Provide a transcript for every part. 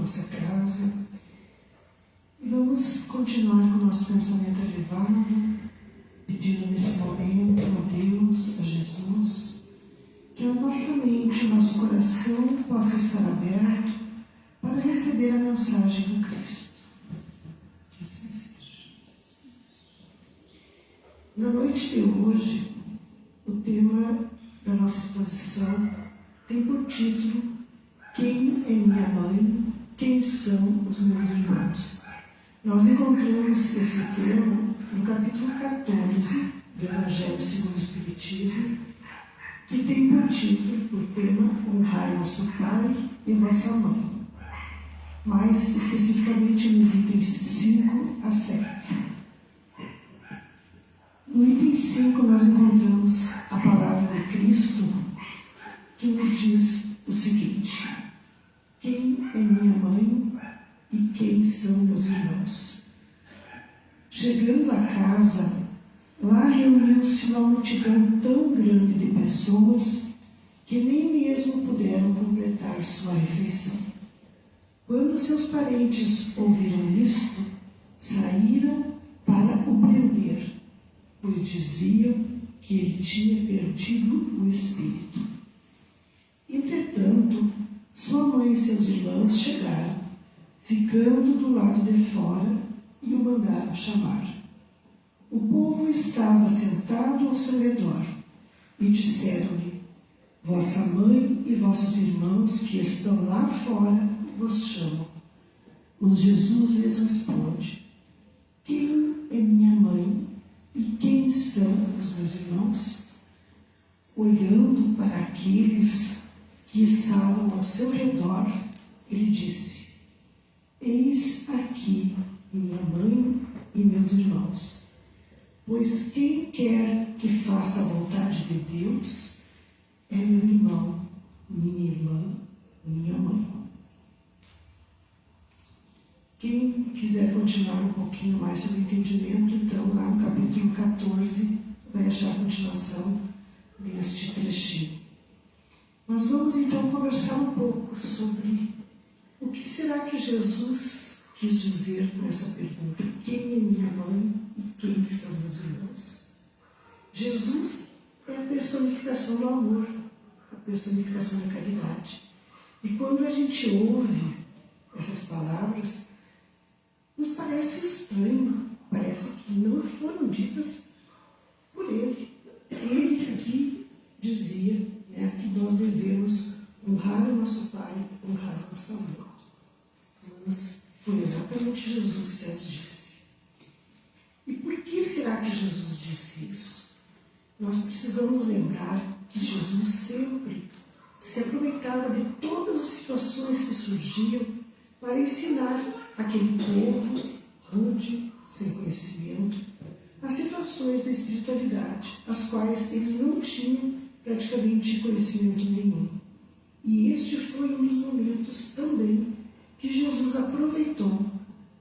nossa casa. E vamos continuar com o nosso pensamento elevado, pedindo nesse momento a Deus, a Jesus, que a nossa mente, o nosso coração possa estar aberto para receber a mensagem do Cristo. Que assim seja. Na noite de hoje, o tema da nossa exposição tem por título: Quem é minha mãe? Quem são os meus irmãos? Nós encontramos esse tema no capítulo 14 do Evangelho segundo o Espiritismo, que tem por título, por tema, honrai vosso pai e vossa mãe, mais especificamente nos itens 5 a 7. No item 5 nós encontramos a palavra de Cristo, que nos diz o seguinte: quem é minha mãe e quem são meus irmãos? Chegando a casa, lá reuniu-se uma multidão tão grande de pessoas que nem mesmo puderam completar sua refeição. Quando seus parentes ouviram isto, saíram para o prender, pois diziam que ele tinha perdido o espírito. Entretanto, sua mãe e seus irmãos chegaram, ficando do lado de fora, e o mandaram chamar. O povo estava sentado ao seu redor, e disseram-lhe: vossa mãe e vossos irmãos que estão lá fora vos chamam. Mas Jesus lhes responde: quem é minha mãe e quem são os meus irmãos? Olhando para aqueles que estavam ao seu redor, ele disse: eis aqui minha mãe e meus irmãos. Pois quem quer que faça a vontade de Deus é meu irmão, minha irmã, minha mãe. Quem quiser continuar um pouquinho mais sobre o entendimento, então lá no capítulo 14 vai achar a continuação deste trechinho. Nós vamos então conversar um pouco sobre o que será que Jesus quis dizer com essa pergunta: quem é minha mãe e quem são meus irmãos? Jesus é a personificação do amor, a personificação da caridade. E quando a gente ouve essas palavras, nos parece estranho, parece que não foram ditas por ele. Ele aqui dizia, que nós devemos honrar o nosso pai, honrar a nossa mãe. Mas foi exatamente Jesus que as disse. E por que será que Jesus disse isso? Nós precisamos lembrar que Jesus sempre se aproveitava de todas as situações que surgiam para ensinar aquele povo rude, sem conhecimento, as situações da espiritualidade, as quais eles não tinham praticamente conhecimento nenhum. E este foi um dos momentos também que Jesus aproveitou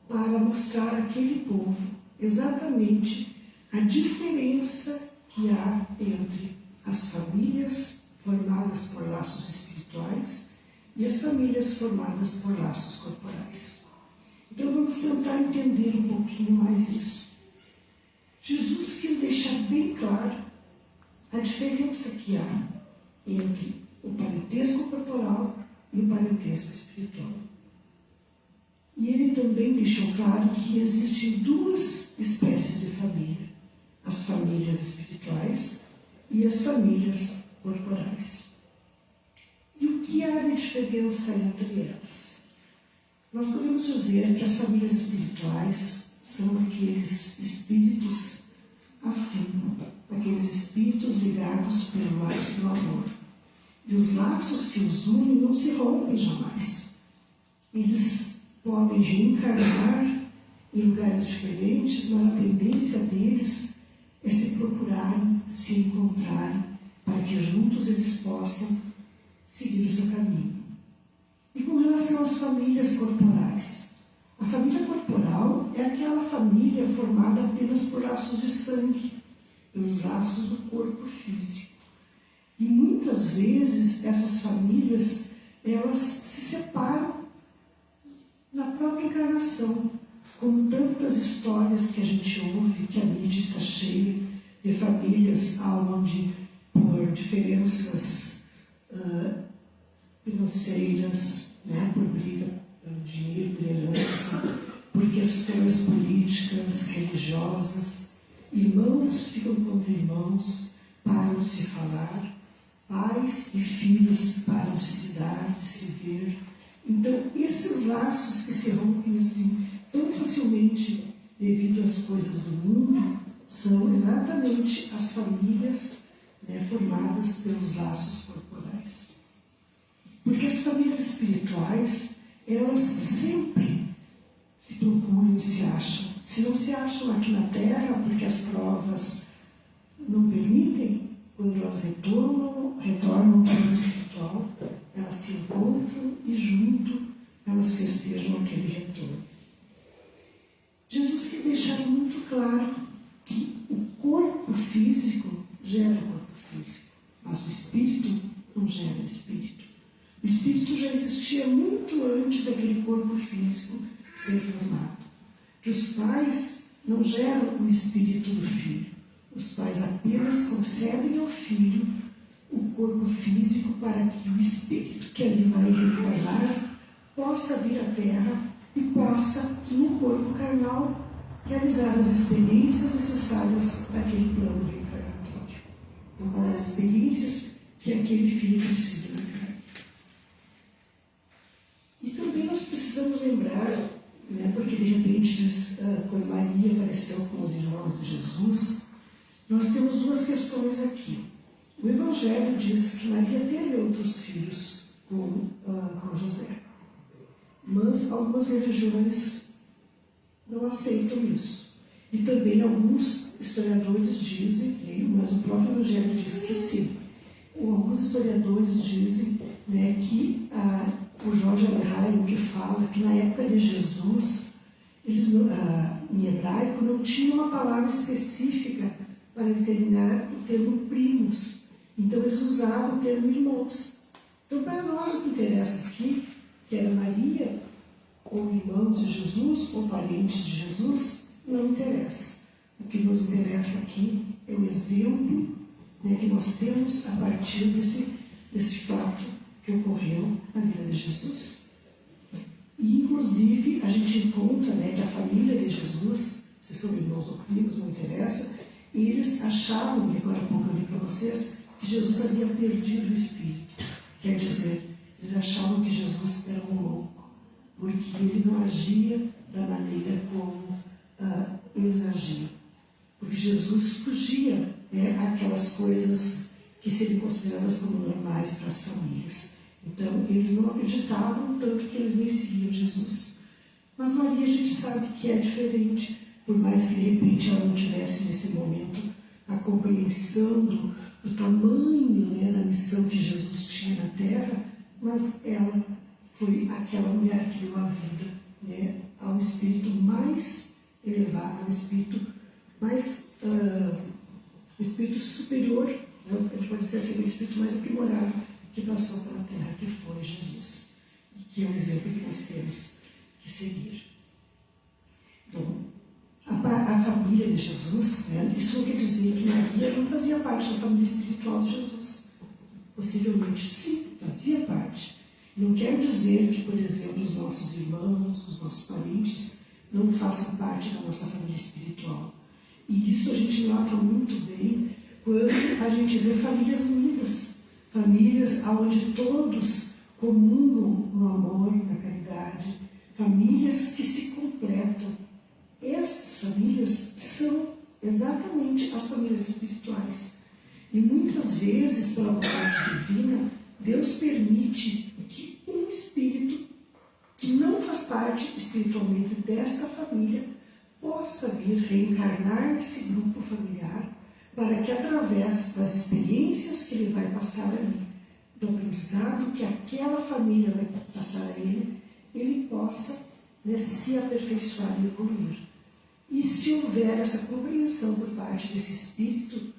para mostrar àquele povo exatamente a diferença que há entre as famílias formadas por laços espirituais e as famílias formadas por laços corporais. Então vamos tentar entender um pouquinho mais isso. Jesus quis deixar bem claro a diferença que há entre o parentesco corporal e o parentesco espiritual. E ele também deixou claro que existem duas espécies de família: as famílias espirituais e as famílias corporais. E o que há de diferença entre elas? Nós podemos dizer que as famílias espirituais são aqueles espíritos afins, aqueles espíritos ligados pelo laço do amor. E os laços que os unem não se rompem jamais. Eles podem reencarnar em lugares diferentes, mas a tendência deles é se procurarem, se encontrarem, para que juntos eles possam seguir o seu caminho. E com relação às famílias corporais, a família corporal é aquela família formada apenas por laços de sangue, pelos laços do corpo físico. E muitas vezes essas famílias, elas se separam coração, como tantas histórias que a gente ouve, que a mídia está cheia de famílias onde, por diferenças financeiras, né, por briga pelo dinheiro, por herança, por questões políticas, religiosas, irmãos ficam contra irmãos, param de se falar, pais e filhos param de se dar, de se ver. Então, esses laços que se rompem assim tão facilmente devido às coisas do mundo são exatamente as famílias, né, formadas pelos laços corporais. Porque as famílias espirituais, elas sempre se procuram e se acham. Se não se acham aqui na Terra, porque as provas não permitem, quando elas retornam para o espiritual, elas se encontram e junto elas festejam aquele retorno. Jesus quis deixar muito claro que o corpo físico gera o corpo físico, mas o espírito não gera o espírito. O espírito já existia muito antes daquele corpo físico ser formado. Que os pais não geram o espírito do filho. Os pais apenas concedem ao filho o corpo físico para que o espírito que ali vai reencarnar possa vir à Terra e possa, no corpo carnal, realizar as experiências necessárias daquele plano reencarnatório. Então, as experiências que aquele filho precisa na carne. E também nós precisamos lembrar, né, porque de repente diz, quando Maria apareceu com os irmãos de Jesus, nós temos duas questões aqui. O Evangelho diz que Maria teve outros filhos com José, mas algumas religiões não aceitam isso. E também alguns historiadores dizem, mas o próprio Evangelho diz que sim. Alguns historiadores dizem, né, que o Jorge Alehai, que fala que na época de Jesus, eles, em hebraico, não tinha uma palavra específica para determinar o termo primos. Então eles usavam o termo irmãos. Então, para nós, o que interessa aqui, que era Maria, ou irmãos de Jesus, ou parentes de Jesus, não interessa. O que nos interessa aqui é o exemplo, né, que nós temos a partir desse fato que ocorreu na vida de Jesus. E, inclusive, a gente encontra, né, que a família de Jesus, se são irmãos ou primos, não interessa, eles achavam, e agora há pouco eu li para vocês, que Jesus havia perdido o espírito. Quer dizer, eles achavam que Jesus era um louco, porque ele não agia da maneira como eles agiam. Porque Jesus fugia, né, àquelas coisas que seriam consideradas como normais para as famílias. Então, eles não acreditavam, tanto que eles nem seguiam Jesus. Mas Maria, a gente sabe que é diferente, por mais que de repente ela não tivesse nesse momento a compreensão do tamanho, né, da missão que Jesus tinha na Terra, mas ela foi aquela mulher que deu a vida, né, ao espírito mais elevado, ao espírito mais, o espírito superior, né, a gente pode dizer assim, o espírito mais aprimorado que passou pela Terra, que foi Jesus, e que é um exemplo que nós temos que seguir. Então, a família de Jesus, né, isso não quer dizer que Maria não fazia parte da família espiritual de Jesus. Possivelmente sim, fazia parte. Não quer dizer que, por exemplo, os nossos irmãos, os nossos parentes, não façam parte da nossa família espiritual. E isso a gente nota muito bem quando a gente vê famílias unidas, famílias onde todos comungam no amor e na caridade, famílias que se completam. Estas famílias são exatamente as famílias espirituais. E muitas vezes, pela vontade divina, Deus permite que um espírito que não faz parte espiritualmente desta família possa vir reencarnar nesse grupo familiar para que, através das experiências que ele vai passar ali, do aprendizado que aquela família vai passar a ele possa, né, se aperfeiçoar e evoluir. E se houver essa compreensão por parte desse espírito,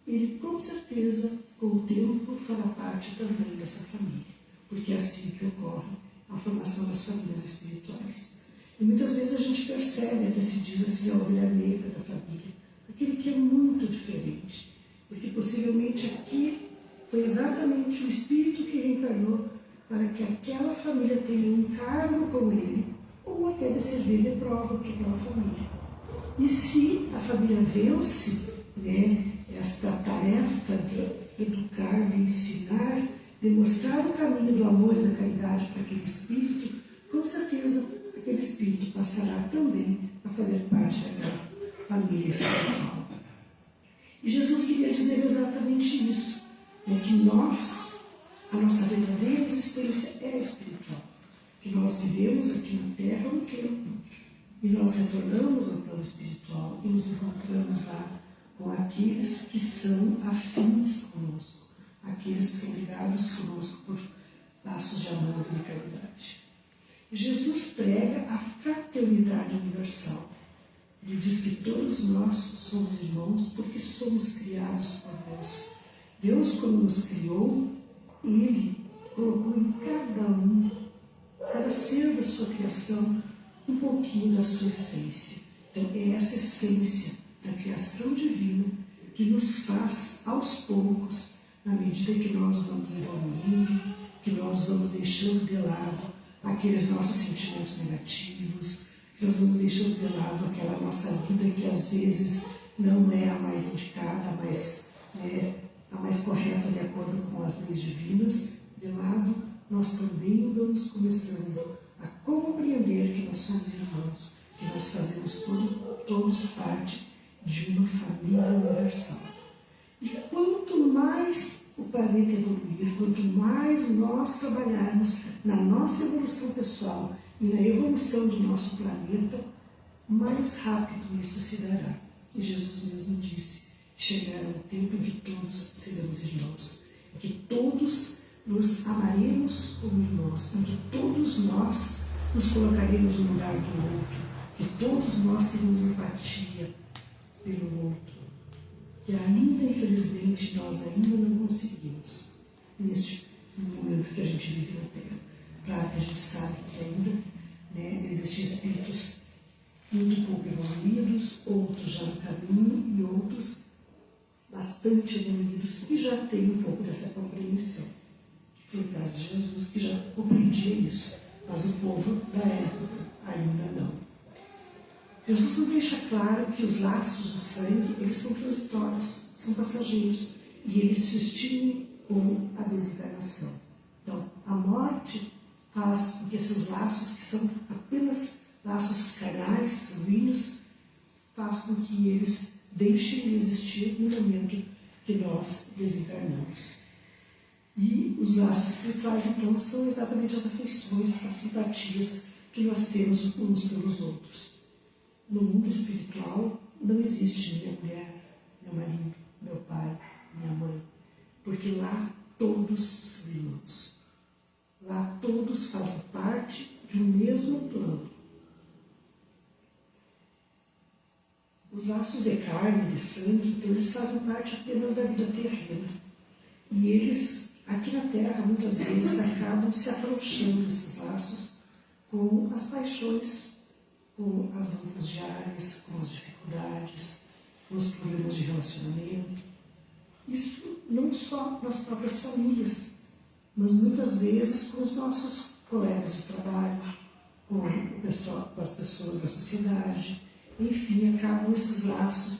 ele com certeza, com o tempo, fará parte também dessa família, porque é assim que ocorre a formação das famílias espirituais. E muitas vezes a gente percebe, até se diz assim, a ovelha negra da família, aquele que é muito diferente, porque possivelmente aqui foi exatamente o Espírito que reencarnou para que aquela família tenha um cargo com ele, ou até de servir de prova para aquela família. E se a família vence, né, esta tarefa de educar, de ensinar, de mostrar o caminho do amor e da caridade para aquele espírito, com certeza aquele espírito passará também a fazer parte daquela família espiritual. E Jesus queria dizer exatamente isso, né, que a nossa verdadeira existência é espiritual, que nós vivemos aqui na Terra um tempo, e nós retornamos ao plano espiritual e nos encontramos lá com aqueles que são afins conosco, aqueles que são ligados conosco por laços de amor e de caridade. E Jesus prega a fraternidade universal. Ele diz que todos nós somos irmãos porque somos criados por Deus. Deus, quando nos criou, Ele colocou em cada ser da sua criação, um pouquinho da sua essência. Então, é essa essência da criação divina que nos faz, aos poucos, na medida que nós vamos evoluindo, que nós vamos deixando de lado aqueles nossos sentimentos negativos, que nós vamos deixando de lado aquela nossa vida que às vezes não é a mais indicada, a mais correta de acordo com as leis divinas, de lado, nós também vamos começando a compreender que nós somos irmãos, que nós fazemos todos parte de uma família universal. E quanto mais o planeta evoluir, quanto mais nós trabalharmos na nossa evolução pessoal e na evolução do nosso planeta, mais rápido isso se dará. E Jesus mesmo disse, chegará um tempo em que todos seremos irmãos, que todos nos amaremos como irmãos, em que todos nós nos colocaremos no lugar do outro, que todos nós teremos empatia pelo outro, que ainda, infelizmente, nós ainda não conseguimos, neste momento que a gente vive na Terra. Claro que a gente sabe que ainda existem espíritos muito pouco evoluídos, outros já no caminho e outros bastante evoluídos que já têm um pouco dessa compreensão. Foi o caso de Jesus, que já compreendia isso, mas o povo da época ainda não. Jesus nos deixa claro que os laços do sangue, eles são transitórios, são passageiros, e eles se extinguem com a desencarnação. Então, a morte faz com que esses laços, que são apenas laços carnais, sanguíneos, faz com que eles deixem de existir no momento que nós desencarnamos. E os laços espirituais, então, são exatamente as afeições, as simpatias que nós temos uns pelos outros. No mundo espiritual não existe minha mulher, meu marido, meu pai, minha mãe, porque lá todos são irmãos. Lá todos fazem parte de um mesmo plano. Os laços de carne e de sangue, então, eles fazem parte apenas da vida terrena. E eles, aqui na Terra, muitas vezes acabam se afrouxando esses laços com as paixões, com as lutas diárias, com as dificuldades, com os problemas de relacionamento. Isso não só nas próprias famílias, mas muitas vezes com os nossos colegas de trabalho, com as pessoas da sociedade. Enfim, acabam esses laços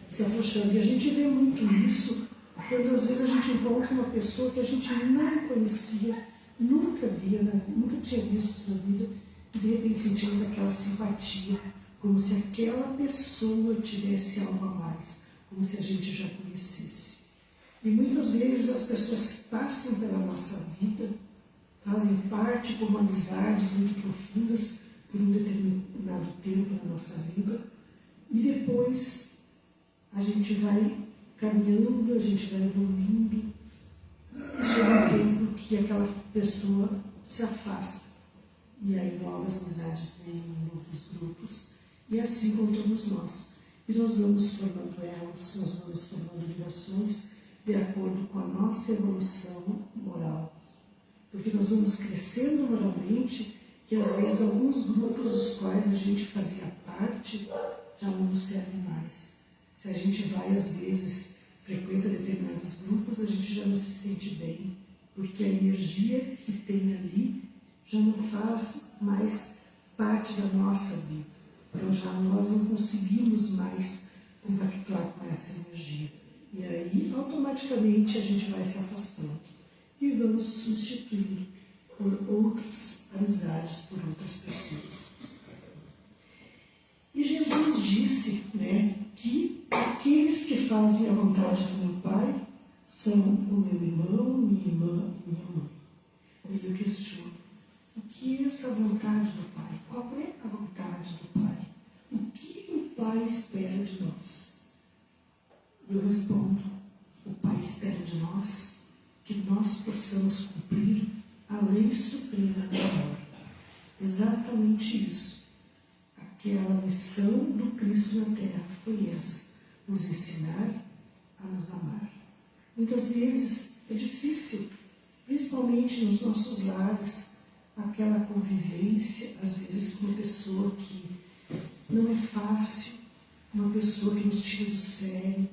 se afrouxando. E a gente vê muito isso quando às vezes a gente encontra uma pessoa que a gente não conhecia, nunca via, nunca tinha visto na vida, e de repente sentimos aquela simpatia, como se aquela pessoa tivesse algo a mais, como se a gente já conhecesse. E muitas vezes as pessoas passam pela nossa vida, fazem parte como amizades muito profundas por um determinado tempo na nossa vida, e depois a gente vai caminhando, a gente vai evoluindo, e chega um tempo que aquela pessoa se afasta. E aí novas amizades vêm, novos grupos, e assim com todos nós. E nós vamos formando elos, nós vamos formando ligações de acordo com a nossa evolução moral. Porque nós vamos crescendo moralmente, que que às vezes alguns grupos dos quais a gente fazia parte já não nos servem mais. Se a gente vai, às vezes, frequenta determinados grupos, a gente já não se sente bem, porque a energia que tem ali já não faz mais parte da nossa vida. Então já nós não conseguimos mais compactuar com essa energia. E aí, automaticamente, a gente vai se afastando e vamos substituindo por outras amizades, por outras pessoas. E Jesus disse, que aqueles que fazem a vontade do meu Pai são o meu irmão, minha irmã e minha mãe. E eu questiono, o que é essa vontade do Pai? Qual é a vontade do Pai? O que o Pai espera de nós? Eu respondo, o Pai espera de nós que nós possamos cumprir a lei suprema do amor. Exatamente isso. Aquela missão do Cristo na Terra foi essa, nos ensinar a nos amar. Muitas vezes é difícil, principalmente nos nossos lares, aquela convivência, às vezes com uma pessoa que não é fácil, uma pessoa que nos tira do sério,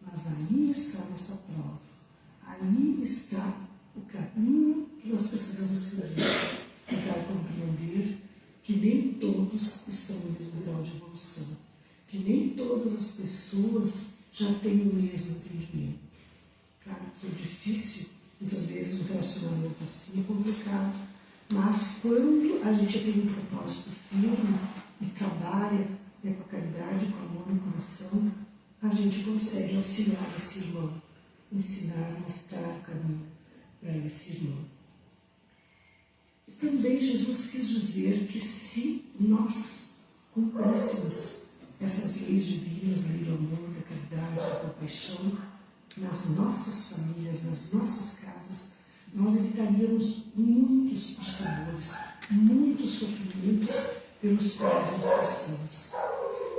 mas aí está a nossa prova, aí está o caminho que nós precisamos seguir para compreender que nem todos estão no mesmo grau de evolução, que nem todas as pessoas já têm o mesmo entendimento. Claro que é difícil, muitas vezes o relacionamento assim é complicado, mas quando a gente tem um propósito firme e trabalha com a caridade, com amor no coração, a gente consegue auxiliar esse irmão, ensinar, mostrar o caminho para esse irmão. E também Jesus quis dizer que se nós cumpríssemos essas leis divinas, a lei do amor, da caridade, da compaixão, nas nossas famílias, nas nossas casas, nós evitaríamos muitos dissabores, muitos sofrimentos pelos quais nós passamos.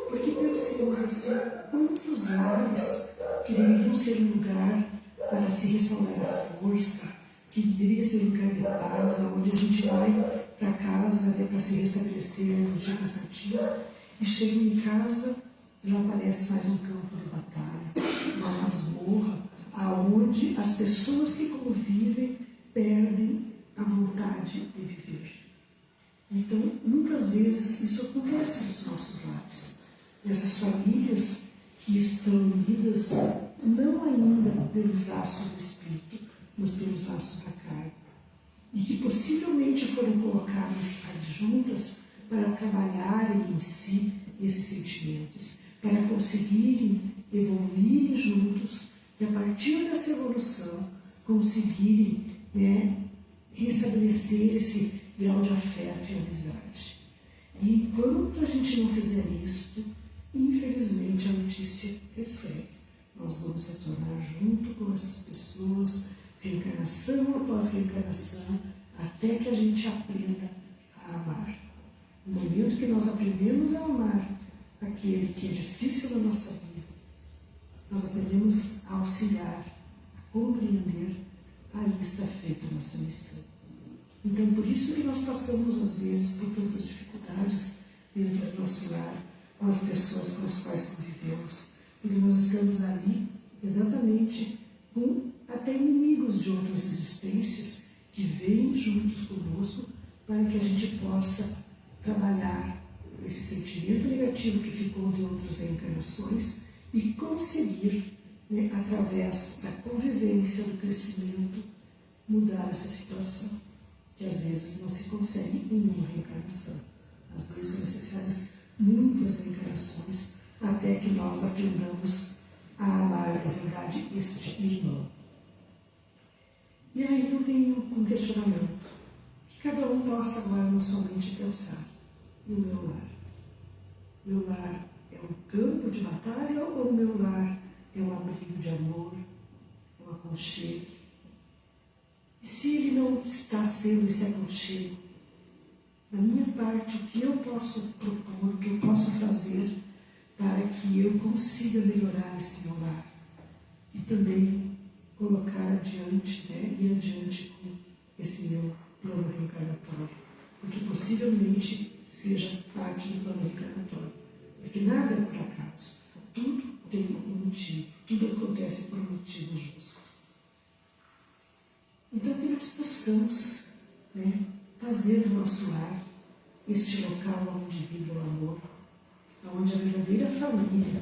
Porque pensemos assim, quantos lares que deveriam ser um lugar para se restaurar a força, que deveria ser um lugar de paz, onde a gente vai para casa para se restabelecer no dia cansativo, e chega em casa e lá aparece mais um campo de batalha, uma masmorra, aonde as pessoas que convivem perdem a vontade de viver. Então, muitas vezes isso acontece nos nossos lares. Essas famílias que estão unidas não ainda pelos laços do espírito, mas pelos laços da carne, e que possivelmente foram colocadas juntas para trabalharem em si esses sentimentos, para conseguirem evoluírem juntos e a partir dessa evolução conseguirem restabelecer esse grau de afeto e amizade. E enquanto a gente não fizer isso, infelizmente a notícia é séria. Nós vamos retornar junto com essas pessoas, reencarnação após reencarnação, até que a gente aprenda a amar. No momento que nós aprendemos a amar aquele que é difícil na nossa vida, nós aprendemos a auxiliar, a compreender, aí está feita a nossa missão. Então, por isso que nós passamos, às vezes, por tantas dificuldades dentro do nosso lar, com as pessoas com as quais convivemos, porque nós estamos ali exatamente com até inimigos de outras existências que vêm juntos conosco para que a gente possa trabalhar esse sentimento negativo que ficou de outras reencarnações e conseguir, através da convivência, do crescimento, mudar essa situação, que às vezes não se consegue em uma reencarnação. Às vezes são necessárias muitas reencarnações até que nós aprendamos a amar de verdade este irmão. E aí eu venho com um questionamento, que cada um possa agora na sua mente pensar, e o meu lar? Meu lar é um campo de batalha ou o meu lar é um abrigo de amor, é um aconchego? E se ele não está sendo esse aconchego, da minha parte, o que eu posso propor, o que eu posso fazer para que eu consiga melhorar esse meu lar? E também colocar adiante, ir adiante com esse meu plano reencarnatório. Porque possivelmente possivelmente seja parte do plano reencarnatório. Porque nada é por acaso. Tudo tem um motivo. Tudo acontece por um motivo justo. Então, que nós possamos, fazer do nosso lar este local onde vive o amor, onde a verdadeira família,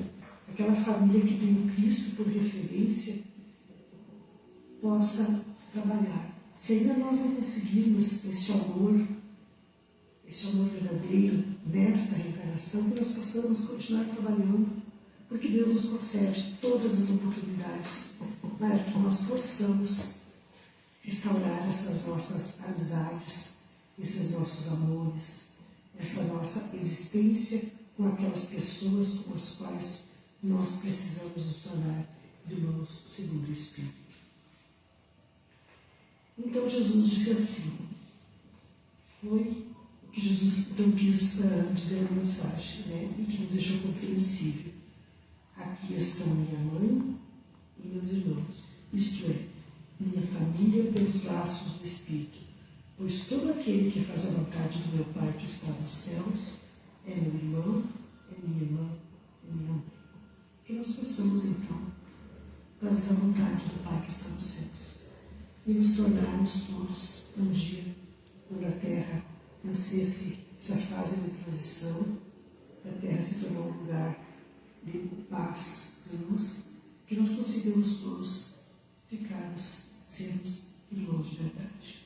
aquela família que tem o Cristo por referência, possa trabalhar. Se ainda nós não conseguirmos este amor verdadeiro nesta reencarnação, que nós possamos continuar trabalhando, porque Deus nos concede todas as oportunidades para que nós possamos restaurar essas nossas amizades, esses nossos amores, essa nossa existência com aquelas pessoas com as quais nós precisamos nos tornar irmãos segundo o Espírito. Então Jesus disse assim, foi o que Jesus então quis dizer na mensagem, e que nos deixou compreensível. Aqui estão minha mãe e meus irmãos, isto é, minha família pelos laços do Espírito, pois todo aquele que faz a vontade do meu Pai que está nos céus é meu irmão, é minha irmã, é minha mãe. Que nós possamos então fazer a vontade do Pai que está nos céus e nos tornarmos todos um dia, quando a Terra vencesse essa fase de transição, a Terra se tornou um lugar de paz, de luz, que nós consigamos todos sermos irmãos de verdade.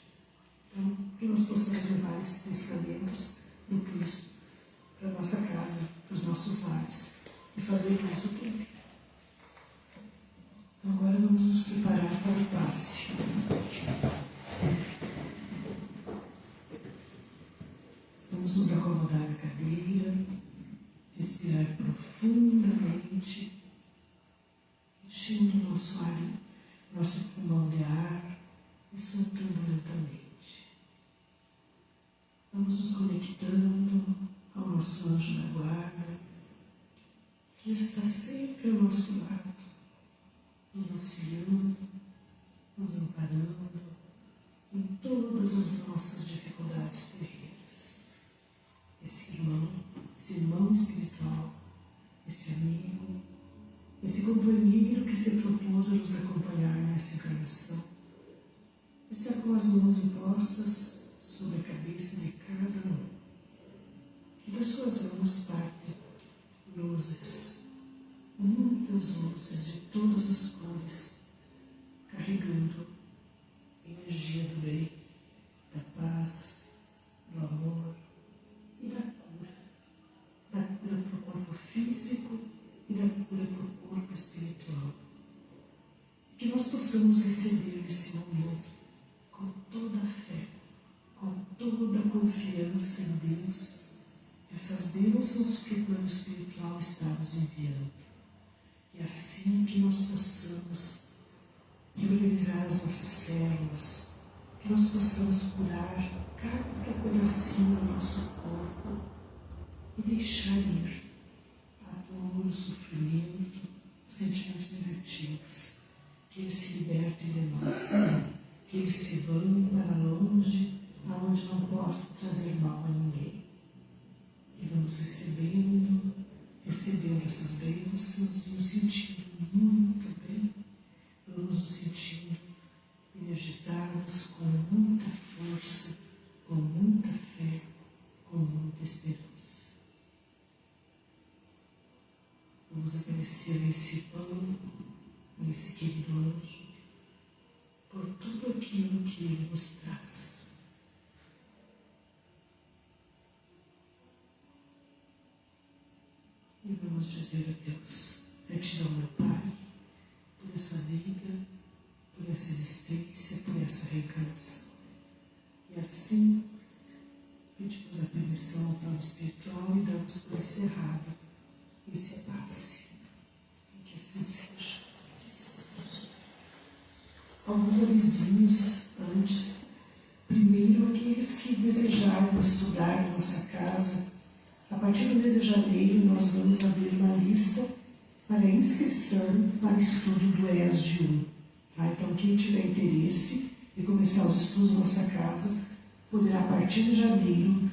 Então, que nós possamos levar esses ensinamentos do Cristo para a nossa casa, para os nossos lares, e fazer isso tudo. Então, agora vamos nos preparar para o passe. Vamos nos acomodar na cadeira, respirar profundamente, enchendo nosso ar, nosso pulmão de ar e soltando lentamente. Vamos nos conectando ao nosso anjo da guarda, que está sempre ao nosso lado, nos auxiliando, nos amparando em todas as nossas dificuldades terrenas. Esse irmão espiritual, esse amigo, esse companheiro que se propôs a nos acompanhar nessa encarnação, está com as mãos impostas sobre a cabeça de cada um. E das suas mãos partem luzes, muitas luzes de todas as cores, carregando energia do bem, da paz, do amor e da cura para o corpo físico e da cura para o corpo espiritual. Que nós possamos receber nesse momento com toda a fé, com toda a confiança em Deus, essas bênçãos que o plano espiritual está nos enviando. E assim que nós possamos reorganizar as nossas células, que nós possamos curar cada pedacinho do nosso corpo e deixar ir a dor, o sofrimento, os sentimentos negativos, que eles se libertem de nós, que eles se vão para longe, aonde não possam trazer mal a ninguém. E vamos recebendo essas bênçãos e nos sentindo muito bem, vamos nos sentindo energizados com muita força, com muita fé, com muita esperança. Vamos agradecer a esse irmão, a esse querido anjo, por tudo aquilo que ele nos traz. E vamos dizer a Deus, gratidão, meu Pai, por essa vida, por essa existência, por essa reencarnação. E assim, pedimos a permissão ao plano espiritual e damos por encerrado esse passe. E que assim seja. Alguns avisinhos antes. Primeiro, aqueles que desejarem estudar na nossa casa, a partir do mês de janeiro, nós vamos abrir uma lista para inscrição para estudo do ESG 1. Tá? Então, quem tiver interesse em começar os estudos na nossa casa, poderá, a partir de janeiro,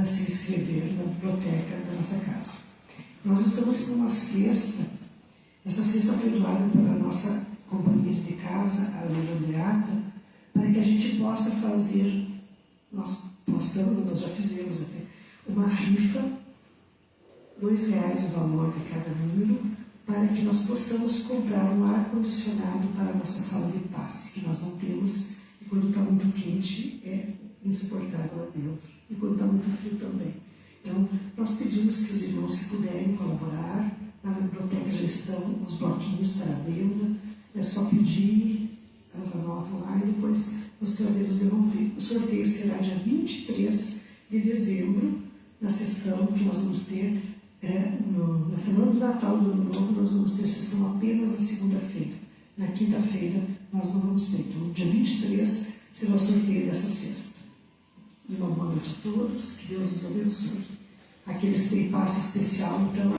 se inscrever na biblioteca da nossa casa. Nós estamos com uma cesta. Essa cesta foi doada pela nossa companheira de casa, a Leila Andreata, para que a gente possa fazer, nós já fizemos até, uma rifa, R$2 o valor de cada número, para que nós possamos comprar um ar-condicionado para a nossa sala de passe, que nós não temos, e quando está muito quente é insuportável lá dentro, e quando está muito frio também. Então, nós pedimos que os irmãos que puderem colaborar, na biblioteca já estão os bloquinhos para a venda, é só pedir, elas anotam lá e depois nos trazemos devolver. O sorteio será dia 23 de dezembro, na sessão que nós vamos ter, na semana do Natal do Ano Novo, nós vamos ter sessão apenas na segunda-feira. Na quinta-feira nós não vamos ter. Então, dia 23 será o sorteio dessa cesta. E uma boa noite a todos, que Deus nos abençoe. Aqueles que têm passe especial, então,